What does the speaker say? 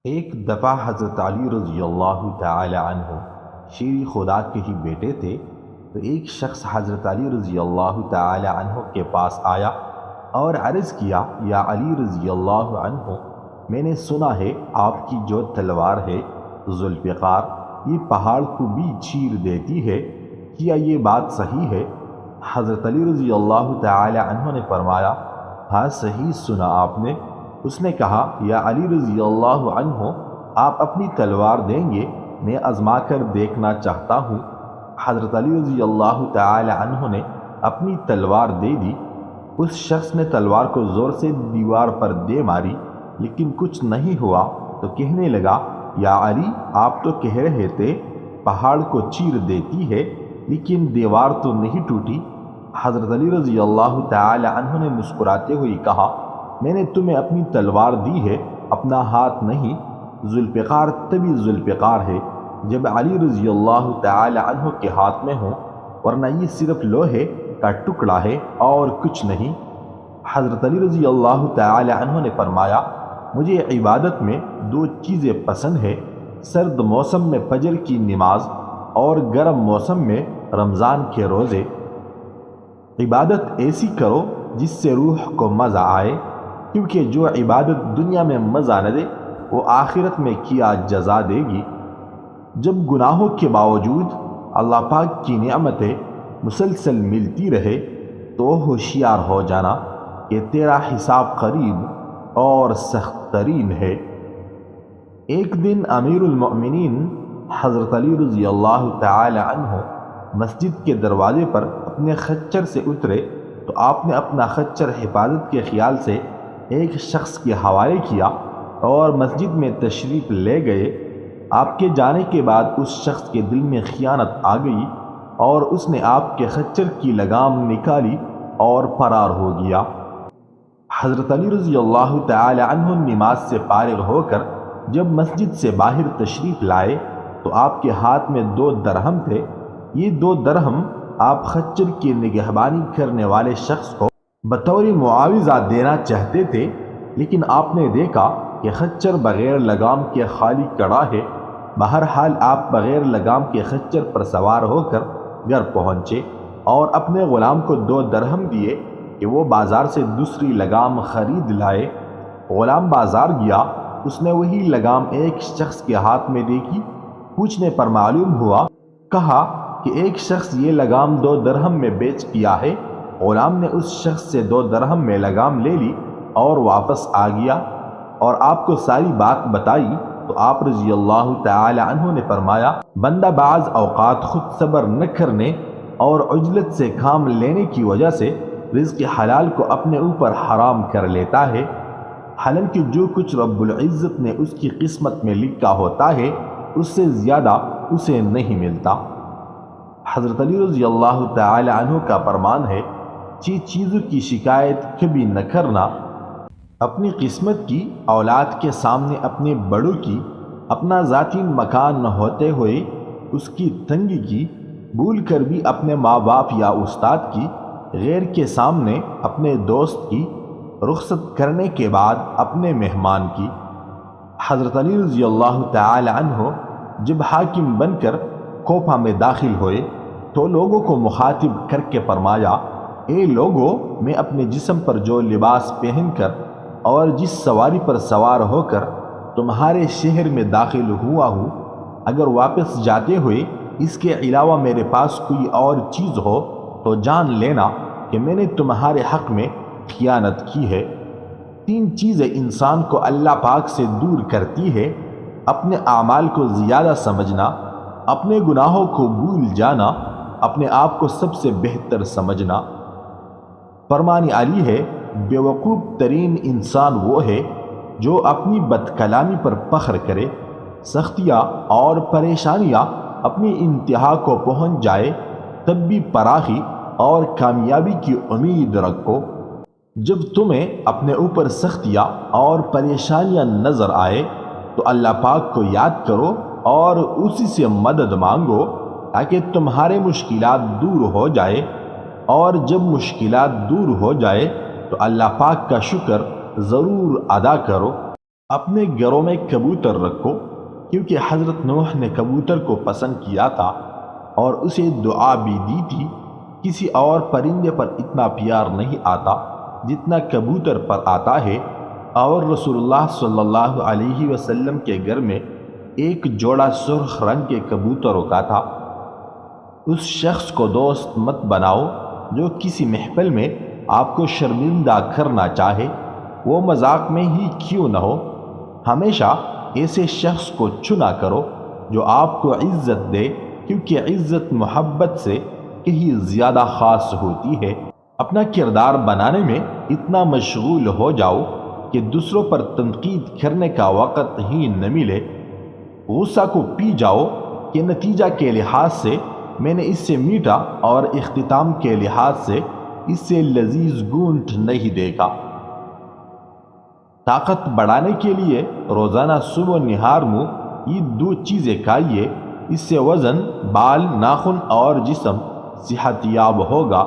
ایک دفعہ حضرت علی رضی اللہ تعالی عنہ شیر خدا کے ہی بیٹے تھے، تو ایک شخص حضرت علی رضی اللہ تعالی عنہ کے پاس آیا اور عرض کیا، یا علی رضی اللہ عنہ، میں نے سنا ہے آپ کی جو تلوار ہے ذوالفقار، یہ پہاڑ کو بھی چیر دیتی ہے، کیا یہ بات صحیح ہے؟ حضرت علی رضی اللہ تعالی عنہ نے فرمایا، ہاں صحیح سنا آپ نے۔ اس نے کہا، یا علی رضی اللہ عنہ، آپ اپنی تلوار دیں گے؟ میں آزما کر دیکھنا چاہتا ہوں۔ حضرت علی رضی اللہ تعالی عنہ نے اپنی تلوار دے دی۔ اس شخص نے تلوار کو زور سے دیوار پر دے ماری، لیکن کچھ نہیں ہوا، تو کہنے لگا، یا علی، آپ تو کہہ رہے تھے پہاڑ کو چیر دیتی ہے، لیکن دیوار تو نہیں ٹوٹی۔ حضرت علی رضی اللہ تعالی عنہ نے مسکراتے ہوئے کہا، میں نے تمہیں اپنی تلوار دی ہے، اپنا ہاتھ نہیں۔ ذوالفقار تبھی ذوالفقار ہے جب علی رضی اللہ تعالی عنہ کے ہاتھ میں ہوں، ورنہ یہ صرف لوہے کا ٹکڑا ہے اور کچھ نہیں۔ حضرت علی رضی اللہ تعالی عنہ نے فرمایا، مجھے عبادت میں دو چیزیں پسند ہے، سرد موسم میں فجر کی نماز اور گرم موسم میں رمضان کے روزے۔ عبادت ایسی کرو جس سے روح کو مزہ آئے، کیونکہ جو عبادت دنیا میں مزہ نہ دے وہ آخرت میں کیا جزا دے گی۔ جب گناہوں کے باوجود اللہ پاک کی نعمتیں مسلسل ملتی رہے تو ہوشیار ہو جانا کہ تیرا حساب قریب اور سخت ترین ہے۔ ایک دن امیر المؤمنین حضرت علی رضی اللہ تعالی عنہ مسجد کے دروازے پر اپنے خچر سے اترے تو آپ نے اپنا خچر حفاظت کے خیال سے ایک شخص کے حوالے کیا اور مسجد میں تشریف لے گئے۔ آپ کے جانے کے بعد اس شخص کے دل میں خیانت آ گئی اور اس نے آپ کے خچر کی لگام نکالی اور فرار ہو گیا۔ حضرت علی رضی اللہ تعالی عنہ نماز سے فارغ ہو کر جب مسجد سے باہر تشریف لائے تو آپ کے ہاتھ میں 2 درہم تھے۔ یہ 2 درہم آپ خچر کی نگہبانی کرنے والے شخص کو بطور معاوضہ دینا چاہتے تھے، لیکن آپ نے دیکھا کہ خچر بغیر لگام کے خالی کڑا ہے۔ بہرحال آپ بغیر لگام کے خچر پر سوار ہو کر گھر پہنچے اور اپنے غلام کو 2 درہم دیے کہ وہ بازار سے دوسری لگام خرید لائے۔ غلام بازار گیا، اس نے وہی لگام ایک شخص کے ہاتھ میں دیکھی۔ پوچھنے پر معلوم ہوا، کہا کہ ایک شخص یہ لگام 2 درہم میں بیچ کیا ہے۔ غلام نے اس شخص سے 2 درہم میں لگام لے لی اور واپس آ گیا اور آپ کو ساری بات بتائی تو آپ رضی اللہ تعالی عنہ نے فرمایا، بندہ بعض اوقات خود صبر نہ کرنے اور عجلت سے کام لینے کی وجہ سے رزق حلال کو اپنے اوپر حرام کر لیتا ہے، حالانکہ جو کچھ رب العزت نے اس کی قسمت میں لکھا ہوتا ہے اس سے زیادہ اسے نہیں ملتا۔ حضرت علی رضی اللہ تعالی عنہ کا فرمان ہے، چیزوں کی شکایت کبھی نہ کرنا، اپنی قسمت کی، اولاد کے سامنے اپنے بڑوں کی، اپنا ذاتی مکان نہ ہوتے ہوئے اس کی تنگی کی، بھول کر بھی اپنے ماں باپ یا استاد کی، غیر کے سامنے اپنے دوست کی، رخصت کرنے کے بعد اپنے مہمان کی۔ حضرت علی رضی اللہ تعالی عنہ جب حاکم بن کر کوفہ میں داخل ہوئے تو لوگوں کو مخاطب کر کے فرمایا، اے لوگو، میں اپنے جسم پر جو لباس پہن کر اور جس سواری پر سوار ہو کر تمہارے شہر میں داخل ہوا ہوں، اگر واپس جاتے ہوئے اس کے علاوہ میرے پاس کوئی اور چیز ہو تو جان لینا کہ میں نے تمہارے حق میں خیانت کی ہے۔ 3 چیزیں انسان کو اللہ پاک سے دور کرتی ہے: اپنے اعمال کو زیادہ سمجھنا، اپنے گناہوں کو بھول جانا، اپنے آپ کو سب سے بہتر سمجھنا۔ فرمان علی ہے، بے وقوف ترین انسان وہ ہے جو اپنی بد کلامی پر فخر کرے، سختیاں اور پریشانیاں اپنی انتہا کو پہنچ جائے تب بھی فراخی اور کامیابی کی امید رکھو۔ جب تمہیں اپنے اوپر سختیاں اور پریشانیاں نظر آئے تو اللہ پاک کو یاد کرو اور اسی سے مدد مانگو تاکہ تمہارے مشکلات دور ہو جائے، اور جب مشکلات دور ہو جائے تو اللہ پاک کا شکر ضرور ادا کرو۔ اپنے گھروں میں کبوتر رکھو، کیونکہ حضرت نوح نے کبوتر کو پسند کیا تھا اور اسے دعا بھی دی تھی۔ کسی اور پرندے پر اتنا پیار نہیں آتا جتنا کبوتر پر آتا ہے۔ اور رسول اللہ صلی اللہ علیہ وسلم کے گھر میں ایک جوڑا سرخ رنگ کے کبوتروں کا تھا۔ اس شخص کو دوست مت بناؤ جو کسی محفل میں آپ کو شرمندہ کرنا چاہے، وہ مذاق میں ہی کیوں نہ ہو۔ ہمیشہ ایسے شخص کو چنا کرو جو آپ کو عزت دے، کیونکہ عزت محبت سے کہیں زیادہ خاص ہوتی ہے۔ اپنا کردار بنانے میں اتنا مشغول ہو جاؤ کہ دوسروں پر تنقید کرنے کا وقت ہی نہ ملے۔ غصہ کو پی جاؤ کہ نتیجہ کے لحاظ سے میں نے اس سے میٹھا اور اختتام کے لحاظ سے اس سے لذیذ گونٹ نہیں دیکھا۔ طاقت بڑھانے کے لیے روزانہ صبح و نہار منہ یہ 2 چیزیں کھائیے، اس سے وزن، بال، ناخن اور جسم صحت یاب ہوگا۔